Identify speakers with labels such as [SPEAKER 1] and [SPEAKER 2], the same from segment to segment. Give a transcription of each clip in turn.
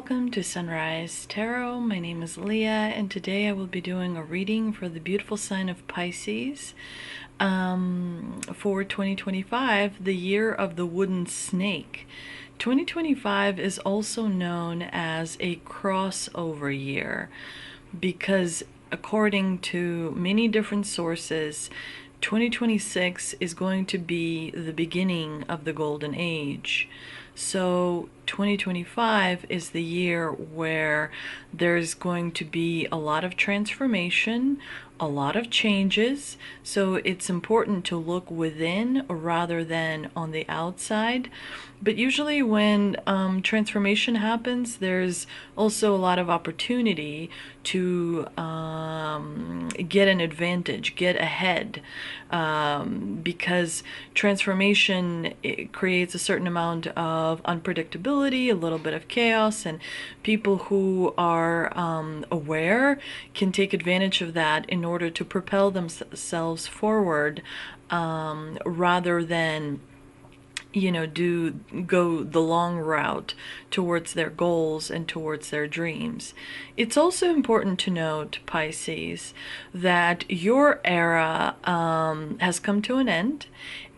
[SPEAKER 1] Welcome to Sunrise Tarot. My name is Leah, and today I will be doing a reading for the beautiful sign of Pisces for 2025, the year of the wooden snake. 2025 is also known as a crossover year because, according to many different sources, 2026 is going to be the beginning of the golden age. So 2025 is the year where there's going to be a lot of transformation, a lot of changes. So it's important to look within rather than on the outside. But usually when transformation happens, there's also a lot of opportunity to get an advantage, get ahead, because transformation, it creates a certain amount of unpredictability, a little bit of chaos, and people who are aware can take advantage of that in order to propel themselves forward, rather than go the long route towards their goals and towards their dreams. It's also important to note, Pisces, that your era has come to an end,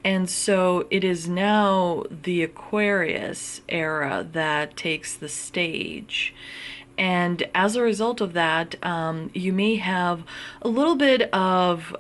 [SPEAKER 1] and so it is now the Aquarius era that takes the stage. And as a result of that, you may have a little bit of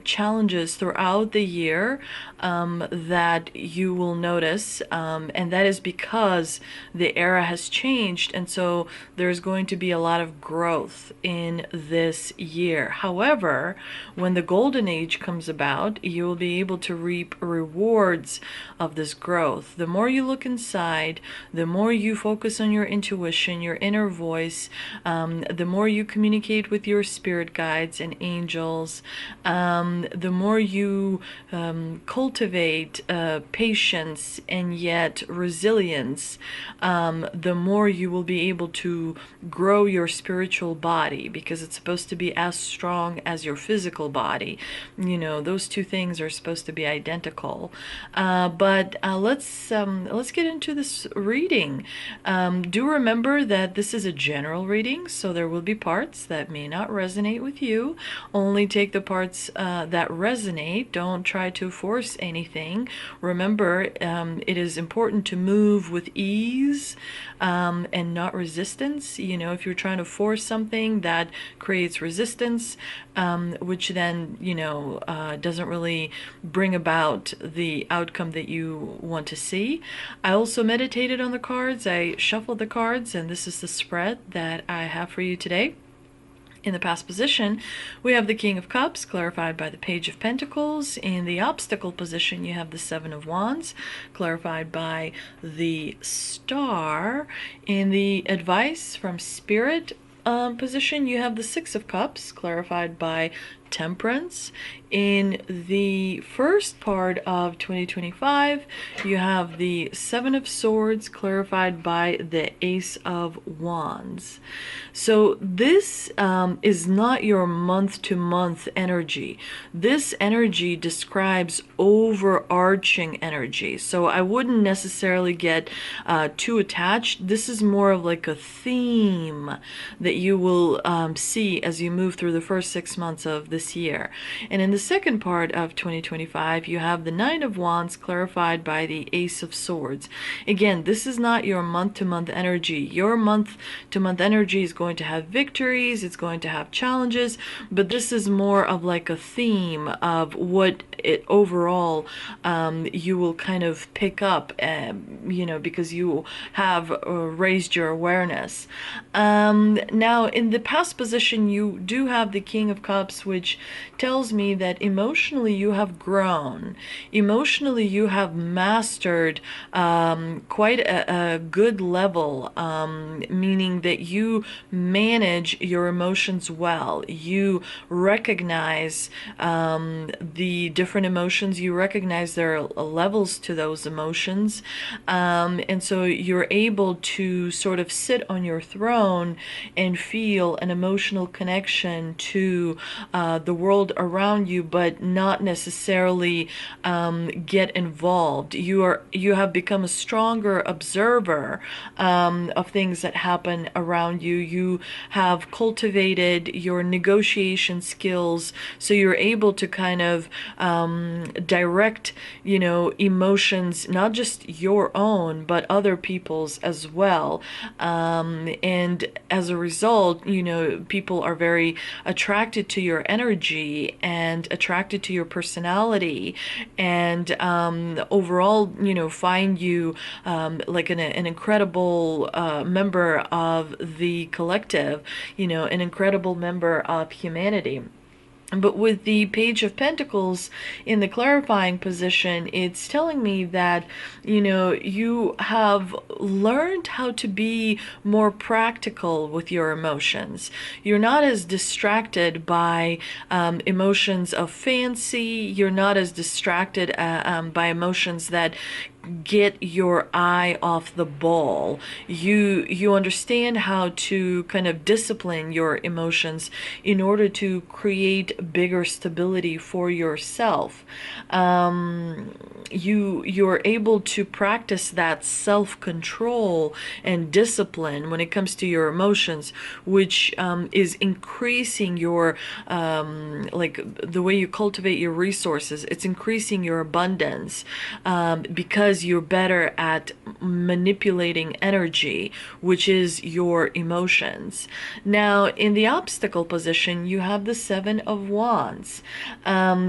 [SPEAKER 1] challenges throughout the year that you will notice, and that is because the era has changed, and so there's going to be a lot of growth in this year. However, when the golden age comes about, you will be able to reap rewards of this growth. The more you look inside, the more you focus on your intuition, your inner voice, the more you communicate with your spirit guides and angels, the more you cultivate patience and yet resilience, the more you will be able to grow your spiritual body, because it's supposed to be as strong as your physical body. Those two things are supposed to be identical. But let's get into this reading. Do remember that this is a general reading, so there will be parts that may not resonate with you. Only take the parts that resonate. Don't try to force anything. Remember, it is important to move with ease and not resistance. If you're trying to force something, that creates resistance, which then doesn't really bring about the outcome that you want to see. I also meditated on the cards. I shuffled the cards, and this is the spread that I have for you today. In the past position, we have the King of Cups, clarified by the Page of Pentacles. In the obstacle position, you have the Seven of Wands, clarified by the Star. In the advice from Spirit position, you have the Six of Cups, clarified by Temperance. In the first part of 2025, you have the Seven of Swords, clarified by the Ace of Wands. So this is not your month-to-month energy. This energy describes overarching energy. So I wouldn't necessarily get too attached. This is more of like a theme that you will see as you move through the first 6 months of this year. And in the second part of 2025, you have the Nine of Wands, clarified by the Ace of Swords. Again, this is not your month-to-month energy. Your month-to-month energy is going to have victories, it's going to have challenges, but this is more of like a theme of what it overall you will kind of pick up, because you have raised your awareness. Now, in the past position, you do have the King of Cups, which tells me that emotionally you have grown. Emotionally you have mastered quite a good level, meaning that you manage your emotions well. You recognize the different emotions. You recognize there are levels to those emotions. And so you're able to sort of sit on your throne and feel an emotional connection to the world around you, but not necessarily get involved. You have become a stronger observer of things that happen around you. You have cultivated your negotiation skills, so you're able to kind of direct, emotions, not just your own, but other people's as well. And as a result, people are very attracted to your energy and attracted to your personality, and overall, find you like an incredible member of the collective, an incredible member of humanity. But with the Page of Pentacles in the clarifying position, it's telling me that, you have learned how to be more practical with your emotions. You're not as distracted by emotions of fancy. You're not as distracted by emotions that get your eye off the ball. You understand how to kind of discipline your emotions in order to create bigger stability for yourself. You're able to practice that self-control and discipline when it comes to your emotions, which is increasing your like the way you cultivate your resources. It's increasing your abundance because you're better at manipulating energy, which is your emotions. Now, in the obstacle position, you have the Seven of Wands,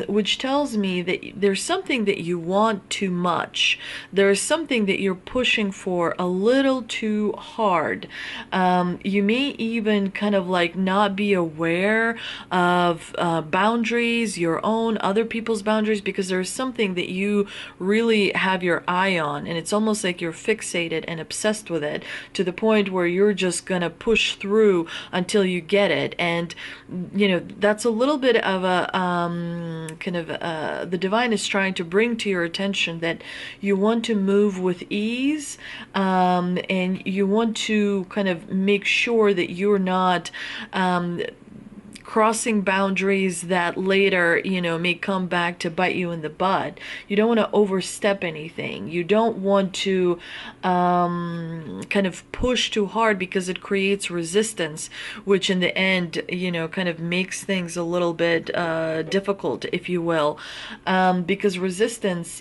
[SPEAKER 1] which tells me that there's something that you want too much. There's something that you're pushing for a little too hard. You may even kind of like not be aware of boundaries, your own, other people's boundaries, because there's something that you really have your eye on, and it's almost like you're fixated and obsessed with it to the point where you're just gonna push through until you get it. And that's a little bit of a kind of the divine is trying to bring to your attention that you want to move with ease, and you want to kind of make sure that you're not crossing boundaries that later, may come back to bite you in the butt. You don't want to overstep anything. You don't want to kind of push too hard, because it creates resistance, which in the end, kind of makes things a little bit difficult, if you will, because resistance,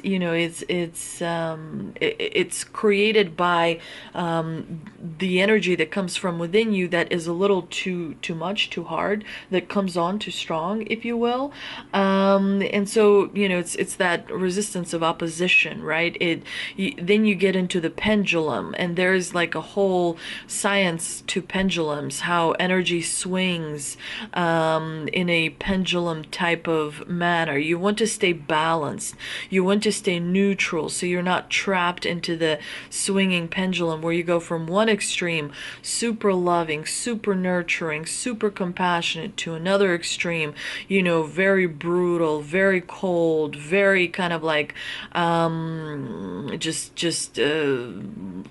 [SPEAKER 1] it's created by the energy that comes from within you that is a little too much, too hard, that comes on too strong, if you will. And so, it's that resistance of opposition, right? Then you get into the pendulum, and there's like a whole science to pendulums, how energy swings in a pendulum type of manner. You want to stay balanced. You want to stay neutral, so you're not trapped into the swinging pendulum where you go from one extreme, super loving, super nurturing, super compassionate, to another extreme, very brutal, very cold, very kind of like just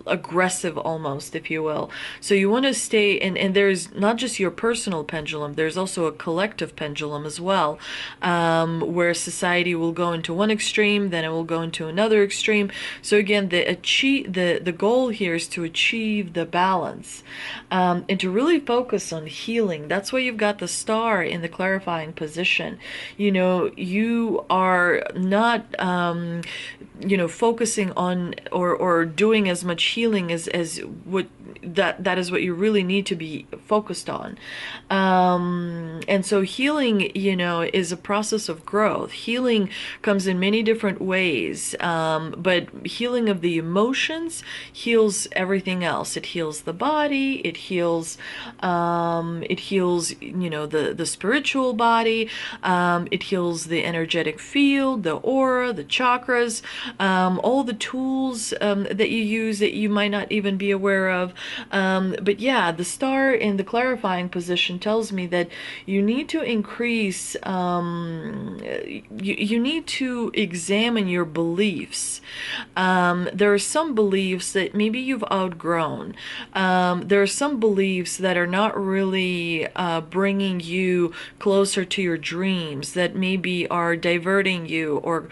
[SPEAKER 1] aggressive almost, if you will. So you want to stay, and there's not just your personal pendulum, there's also a collective pendulum as well, where society will go into one extreme, then it will go into another extreme. So again, the goal here is to achieve the balance, and to really focus on healing. That's why you've got the Star in the clarifying position. You are not focusing on or doing as much healing as what that is what you really need to be focused on. And so healing, is a process of growth. Healing comes in many different ways, but healing of the emotions heals everything else. It heals the body. It heals the spiritual body. It heals the energetic field, the aura, the chakras. all the tools that you use that you might not even be aware of. But yeah, the star in the clarifying position tells me that you need to increase, you need to examine your beliefs. There are some beliefs that maybe you've outgrown. There are some beliefs that are not really bringing you closer to your dreams, that maybe are diverting you, or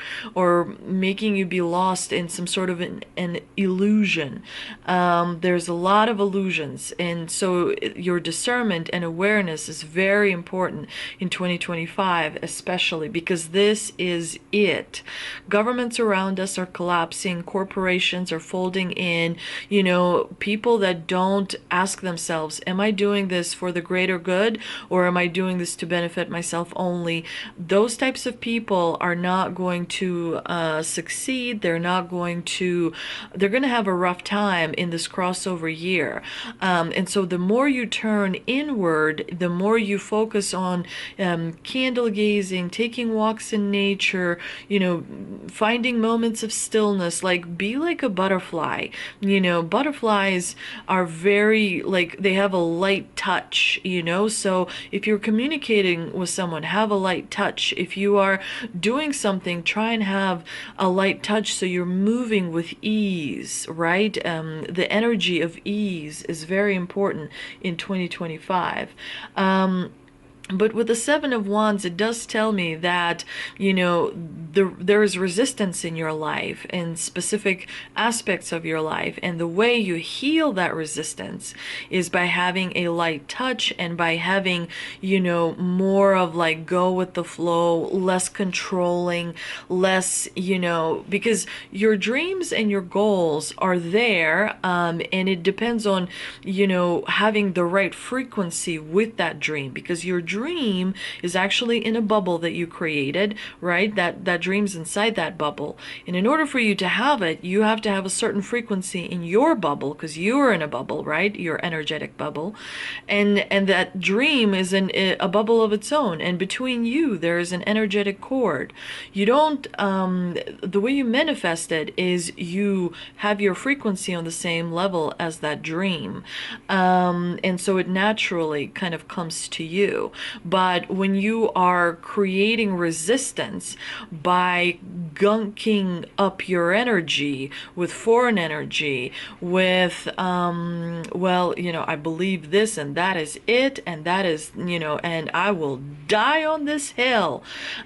[SPEAKER 1] making you be lost in some sort of an illusion. There's a lot of illusions, and so your discernment and awareness is very important in 2025, especially because this is it. Governments around us are collapsing, corporations are folding in, people that don't ask themselves, am I doing this for the greater good, or am I doing this to benefit myself only? Those types of people are not going to succeed. They're going to have a rough time in this crossover year. And so the more you turn inward, the more you focus on candle gazing, taking walks in nature, finding moments of stillness, like be like a butterfly. Butterflies are very, like, they have a light touch, so if you're communicating with someone, have a light touch. If you are doing something, try and have a light touch so you're moving with ease, right? The energy of ease is very important in 2025. But with the Seven of Wands, it does tell me that, there is resistance in your life, in specific aspects of your life. And the way you heal that resistance is by having a light touch, and by having, more of like go with the flow, less controlling, less, because your dreams and your goals are there. And it depends on, having the right frequency with that dream, because your dream is actually in a bubble that you created, right? That dream's inside that bubble. And in order for you to have it, you have to have a certain frequency in your bubble, because you're in a bubble, right? Your energetic bubble. And that dream is in a bubble of its own. And between you, there is an energetic cord. You don't, the way you manifest it is you have your frequency on the same level as that dream. And so it naturally kind of comes to you. But when you are creating resistance by gunking up your energy with foreign energy, with, I believe this, and that is it, and that is, and I will die on this hill,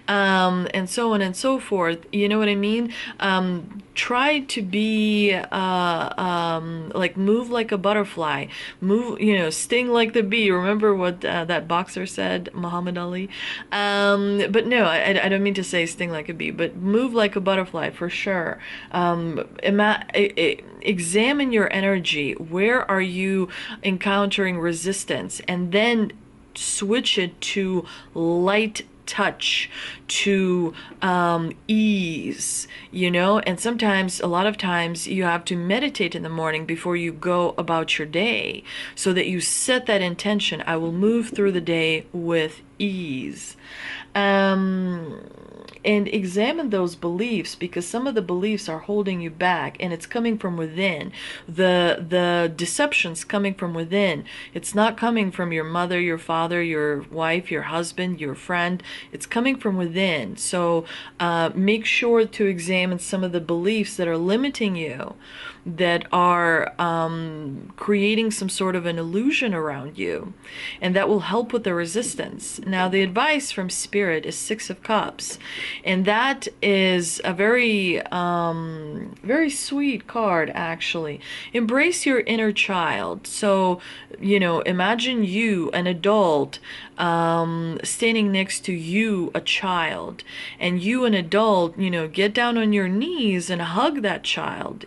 [SPEAKER 1] and so on and so forth, you know what I mean? Try to be, like, move like a butterfly, move, sting like the bee. Remember what that boxer said, Muhammad Ali? But no, I don't mean to say sting like a bee, but move like a butterfly for sure. Examine your energy. Where are you encountering resistance? And then switch it to light touch, to ease, and sometimes, a lot of times, you have to meditate in the morning before you go about your day, so that you set that intention: I will move through the day with ease. And examine those beliefs, because some of the beliefs are holding you back, and it's coming from within. The deception's coming from within. It's not coming from your mother, your father, your wife, your husband, your friend. It's coming from within. So make sure to examine some of the beliefs that are limiting you, that are creating some sort of an illusion around you, and that will help with the resistance. Now, the advice from Spirit is Six of Cups, and that is a very, very sweet card, actually. Embrace your inner child. So, imagine you, an adult, standing next to you, a child, and you, an adult, get down on your knees and hug that child,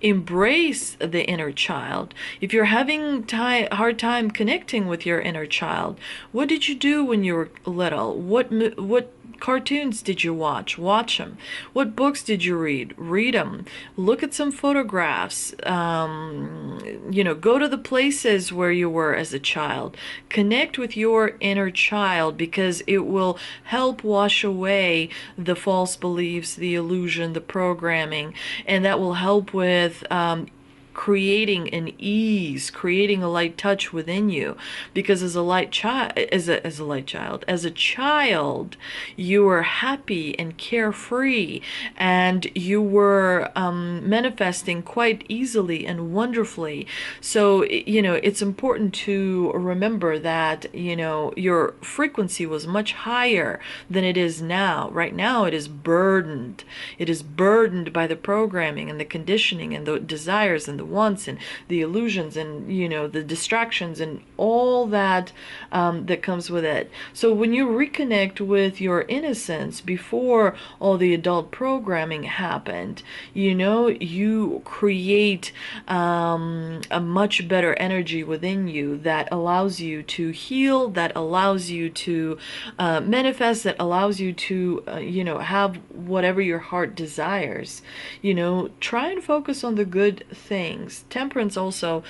[SPEAKER 1] embrace the inner child. If you're having hard time connecting with your inner child, what did you do when you were little? What cartoons did you watch? Watch them. What books did you read? Read them. Look at some photographs. Go to the places where you were as a child. Connect with your inner child, because it will help wash away the false beliefs, the illusion, the programming, and that will help with creating an ease, creating a light touch within you. Because as a light child, as a child, you were happy and carefree, and you were manifesting quite easily and wonderfully. So it's important to remember that your frequency was much higher than it is now. Right now it is burdened. It is burdened by the programming and the conditioning and the desires and the wants and the illusions and the distractions and all that that comes with it. So when you reconnect with your innocence before all the adult programming happened, you create a much better energy within you that allows you to heal, that allows you to manifest, that allows you to have whatever your heart desires. Try and focus on the good things. Temperance also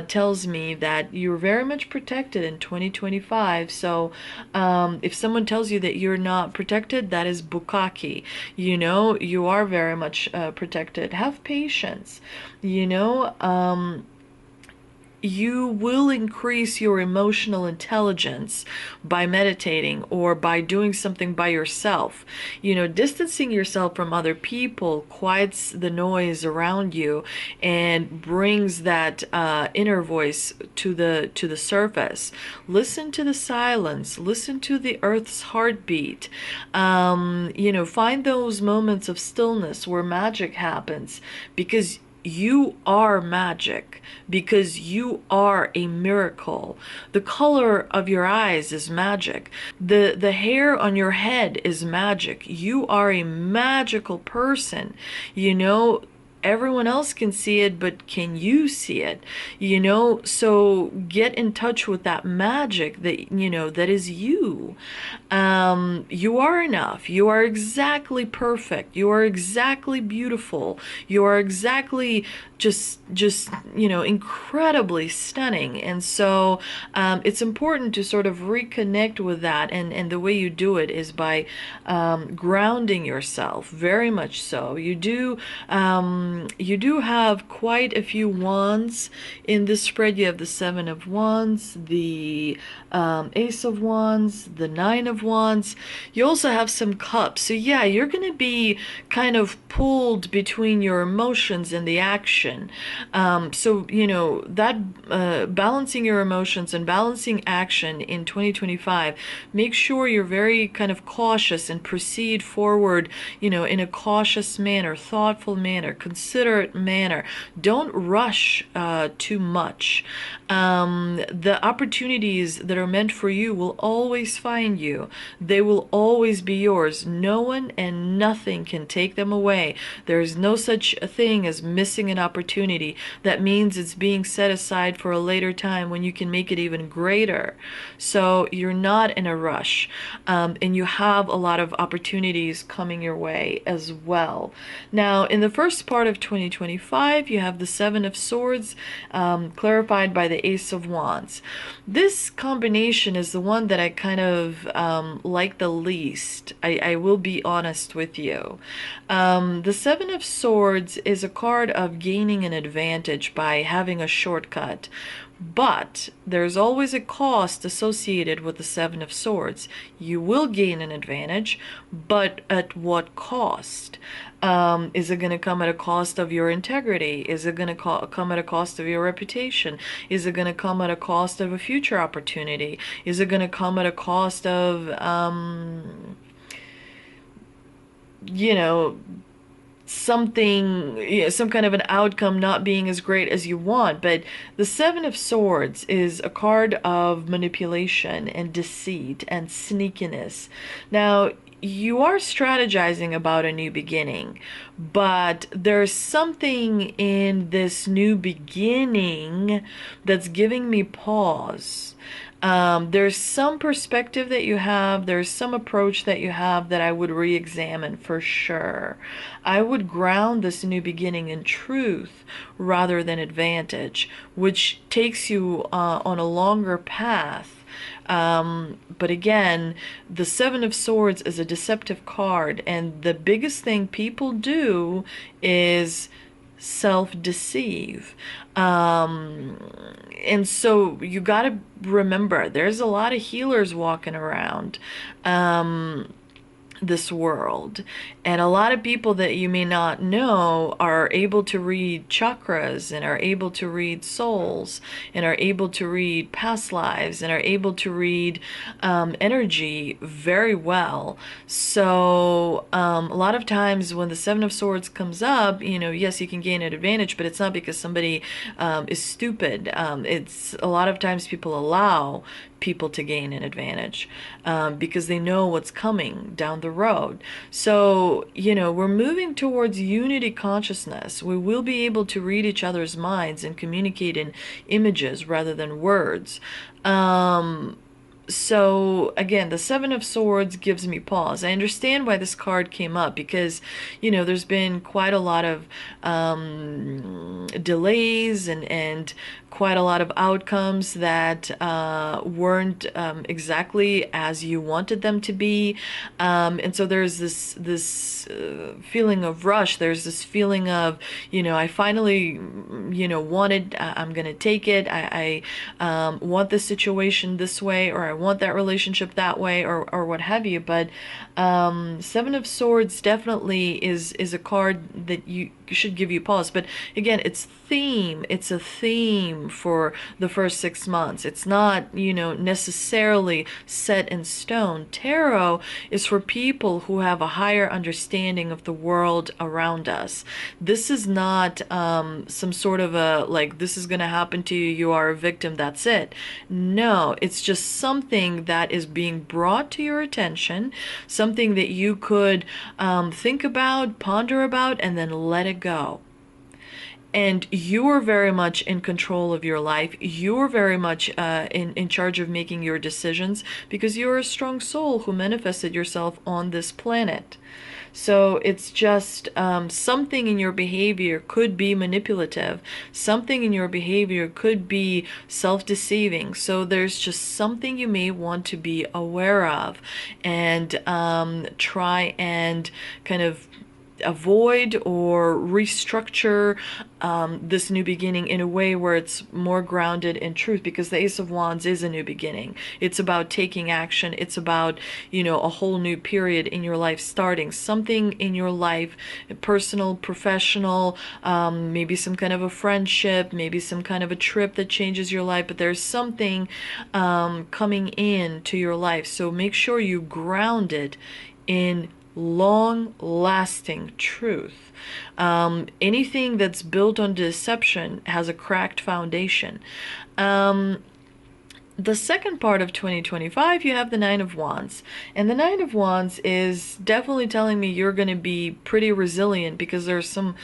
[SPEAKER 1] tells me that you're very much protected in 2025. So if someone tells you that you're not protected, that is bukkake. You are very much protected. Have patience. You will increase your emotional intelligence by meditating or by doing something by yourself. Distancing yourself from other people quiets the noise around you and brings that inner voice to the surface. Listen to the silence. Listen to the earth's heartbeat. Find those moments of stillness where magic happens, because you are magic, because you are a miracle. The color of your eyes is magic. The hair on your head is magic. You are a magical person. Everyone else can see it, but can you see it? So get in touch with that magic that is you. You are enough. You are exactly perfect. You are exactly beautiful. You are exactly just incredibly stunning. And so it's important to sort of reconnect with that, and the way you do it is by grounding yourself, very much so. You do have quite a few wands in this spread. You have the Seven of Wands, the Ace of Wands, the Nine of Wands. You also have some cups. So yeah, you're going to be kind of pulled between your emotions and the action. That balancing your emotions and balancing action in 2025, make sure you're very kind of cautious and proceed forward, in a cautious manner, thoughtful manner, considerate manner. Don't rush too much. The opportunities that are meant for you will always find you. They will always be yours. No one and nothing can take them away. There is no such a thing as missing an opportunity. That means it's being set aside for a later time when you can make it even greater. So you're not in a rush, and you have a lot of opportunities coming your way as well. Now, in the first part of 2025, you have the Seven of Swords, clarified by the Ace of Wands. This combination is the one that I kind of like the least. I will be honest with you. The Seven of Swords is a card of gaining an advantage by having a shortcut. But there's always a cost associated with the Seven of Swords. You will gain an advantage, but at what cost? Is it going to come at a cost of your integrity? Is it going to come at a cost of your reputation? Is it going to come at a cost of a future opportunity? Is it going to come at a cost of, something, some kind of an outcome not being as great as you want? But the Seven of Swords is a card of manipulation and deceit and sneakiness. Now, you are strategizing about a new beginning, but there's something in this new beginning that's giving me pause. There's some perspective that you have, there's some approach that you have that I would re-examine for sure. I would ground this new beginning in truth rather than advantage, which takes you on a longer path. But again, the Seven of Swords is a deceptive card, and the biggest thing people do is self-deceive. And so you got to remember there's a lot of healers walking around this world, and a lot of people that you may not know are able to read chakras and are able to read souls and are able to read past lives and are able to read energy very well. So a lot of times when the Seven of Swords comes up, yes, you can gain an advantage, but it's not because somebody is stupid. It's a lot of times people allow people to gain an advantage because they know what's coming down the road. So, we're moving towards unity consciousness. We will be able to read each other's minds and communicate in images rather than words. So again, the Seven of Swords gives me pause. I understand why this card came up because, there's been quite a lot of delays and quite a lot of outcomes that weren't exactly as you wanted them to be. And so there's this feeling of rush. There's this feeling of, I finally, wanted, I'm going to take it. I want this situation this way, or I want that relationship that way, or what have you. But Seven of Swords definitely is a card that you should give you pause. But again, it's a theme for the first 6 months. It's not, necessarily set in stone. Tarot is for people who have a higher understanding of the world around us. This is not some sort of a, like, this is going to happen to you, you are a victim, that's it. No, it's just something that is being brought to your attention, something that you could think about, ponder about, and then let it go. And you are very much in control of your life. You're very much in charge of making your decisions because you're a strong soul who manifested yourself on this planet. So it's just something in your behavior could be manipulative. Something in your behavior could be self-deceiving. So there's just something you may want to be aware of and try and kind of avoid or restructure this new beginning in a way where it's more grounded in truth, because the Ace of Wands is a new beginning. It's about taking action. It's about, a whole new period in your life starting. Something in your life, personal, professional, maybe some kind of a friendship, maybe some kind of a trip that changes your life, but there's something coming in to your life. So make sure you ground it in long-lasting truth. Anything that's built on deception has a cracked foundation. The second part of 2025, you have the Nine of Wands. And the Nine of Wands is definitely telling me you're going to be pretty resilient because there's some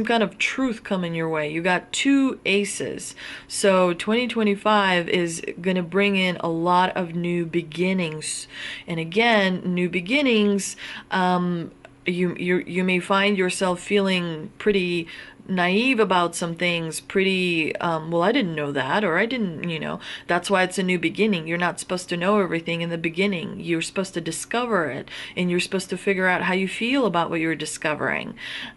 [SPEAKER 1] kind of truth coming your way. You got two aces. So 2025 is going to bring in a lot of new beginnings. And again, new beginnings, you may find yourself feeling pretty naive about some things, pretty well, I didn't know that, or I didn't, that's why it's a new beginning. You're not supposed to know everything in the beginning. You're supposed to discover it, and you're supposed to figure out how you feel about what you're discovering.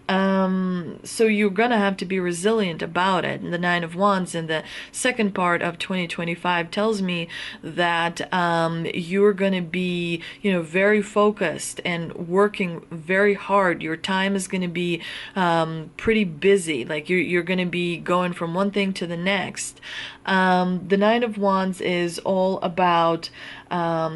[SPEAKER 1] So you're gonna have to be resilient about it. And the Nine of Wands in the second part of 2025 tells me that you're gonna be, very focused and working very hard. Your time is gonna be pretty busy. Like you're going to be going from one thing to the next. The Nine of Wands is all about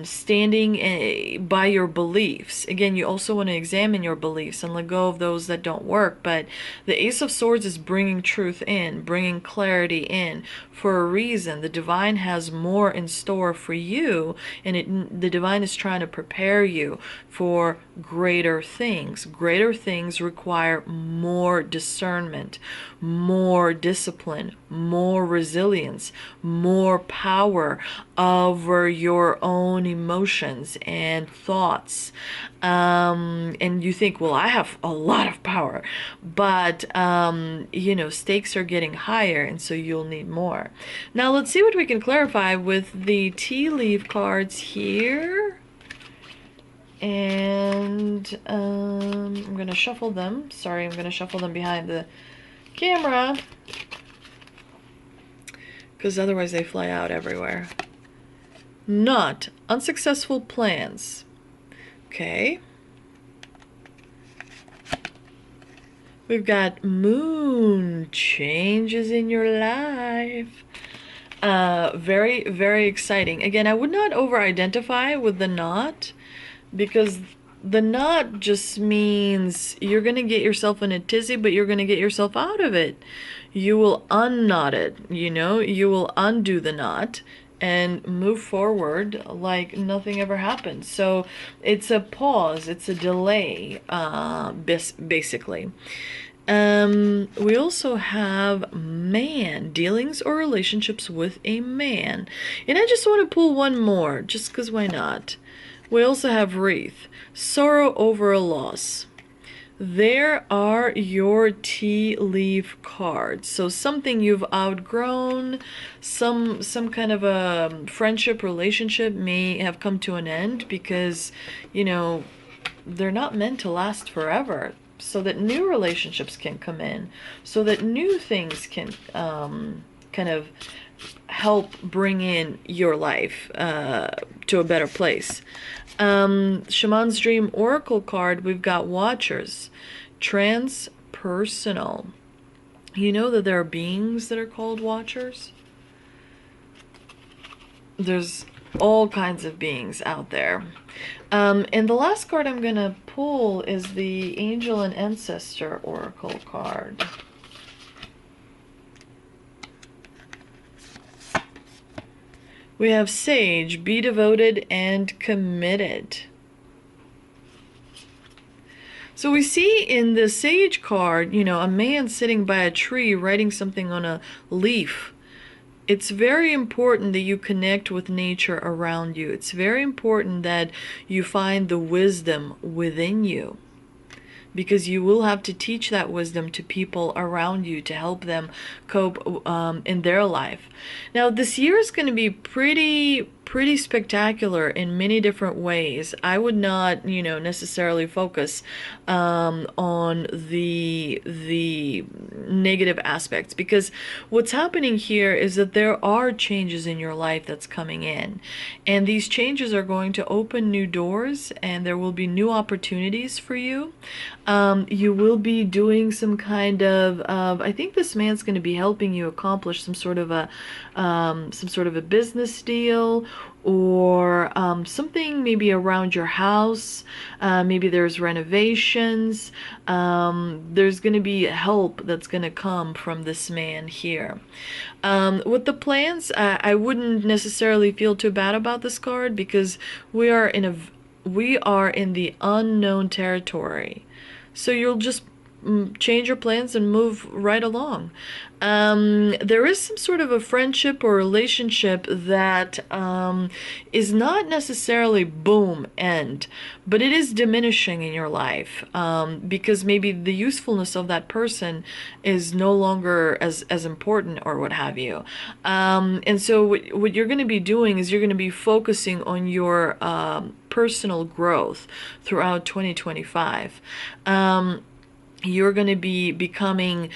[SPEAKER 1] standing by your beliefs. Again, you also want to examine your beliefs and let go of those that don't work. But the Ace of Swords is bringing truth in, bringing clarity in for a reason. The divine has more in store for you, and the divine is trying to prepare you for greater things. Greater things require more discernment, more discipline, more resilience, more power over your own emotions and thoughts. And you think, well, I have a lot of power, but stakes are getting higher, and so you'll need more. Now let's see what we can clarify with the tea leaf cards here. And I'm going to shuffle them. Sorry, I'm going to shuffle them behind the camera, because otherwise they fly out everywhere. Not unsuccessful plans. Okay. We've got moon changes in your life. Very, very exciting. Again, I would not over-identify with the knot, because the knot just means you're going to get yourself in a tizzy, but you're going to get yourself out of it. You will unknot it, you will undo the knot and move forward like nothing ever happened. So it's a pause, it's a delay, basically. We also have man, dealings or relationships with a man. And I just want to pull one more, just because why not? We also have wreath, sorrow over a loss. There are your tea leaf cards. So something you've outgrown, some kind of a friendship, relationship may have come to an end because, they're not meant to last forever. So that new relationships can come in, so that new things can kind of help bring in your life to a better place. Shaman's Dream Oracle card, we've got Watchers, transpersonal. You know that there are beings that are called Watchers? There's all kinds of beings out there. And the last card I'm going to pull is the Angel and Ancestor Oracle card. We have Sage, be devoted and committed. So we see in the Sage card, a man sitting by a tree writing something on a leaf. It's very important that you connect with nature around you. It's very important that you find the wisdom within you, because you will have to teach that wisdom to people around you to help them cope in their life. Now, this year is going to be pretty spectacular in many different ways. I would not, necessarily focus on the negative aspects, because what's happening here is that there are changes in your life that's coming in, and these changes are going to open new doors, and there will be new opportunities for you. You will be doing some kind of I think this man's going to be helping you accomplish some sort of a business deal, or something maybe around your house. Maybe there's renovations. There's going to be help that's going to come from this man here. With the plans, I wouldn't necessarily feel too bad about this card, because we are in the unknown territory. So you'll just change your plans and move right along. There is some sort of a friendship or relationship that is not necessarily boom end, but it is diminishing in your life, because maybe the usefulness of that person is no longer as important or what have you. And so what you're going to be doing is you're going to be focusing on your personal growth throughout 2025. You're going to be becoming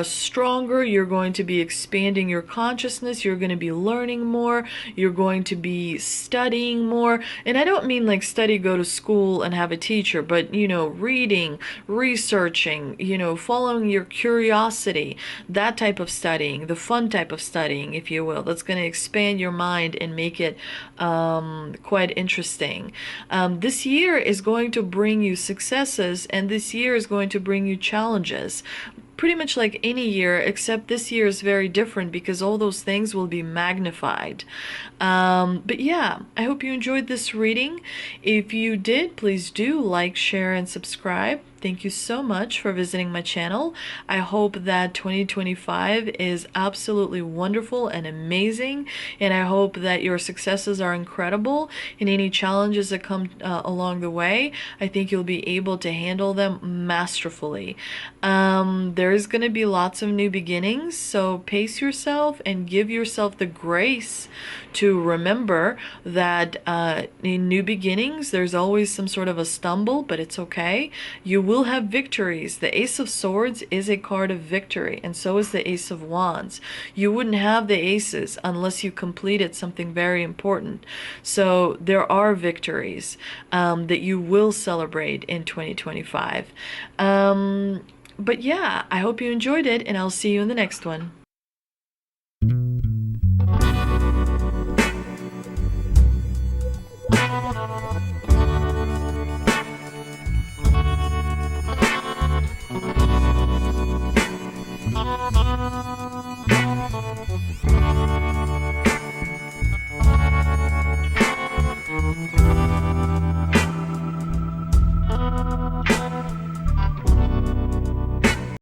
[SPEAKER 1] stronger. You're going to be expanding your consciousness. You're going to be learning more. You're going to be studying more. And I don't mean like study, go to school and have a teacher, but, reading, researching, following your curiosity, that type of studying, the fun type of studying, if you will, that's going to expand your mind and make it quite interesting. This year is going to bring you successes, and this year is going to bring you challenges. Pretty much like any year, except this year is very different because all those things will be magnified. But yeah, I hope you enjoyed this reading. If you did, please do like, share, and subscribe. Thank you so much for visiting my channel. I hope that 2025 is absolutely wonderful and amazing, and I hope that your successes are incredible, and any challenges that come along the way, I think you'll be able to handle them masterfully. There is going to be lots of new beginnings, so pace yourself and give yourself the grace to remember that in new beginnings, there's always some sort of a stumble, but it's okay. You will have victories. The Ace of Swords is a card of victory, and so is the Ace of Wands. You wouldn't have the aces unless you completed something very important. So there are victories that you will celebrate in 2025. But yeah, I hope you enjoyed it, and I'll see you in the next one.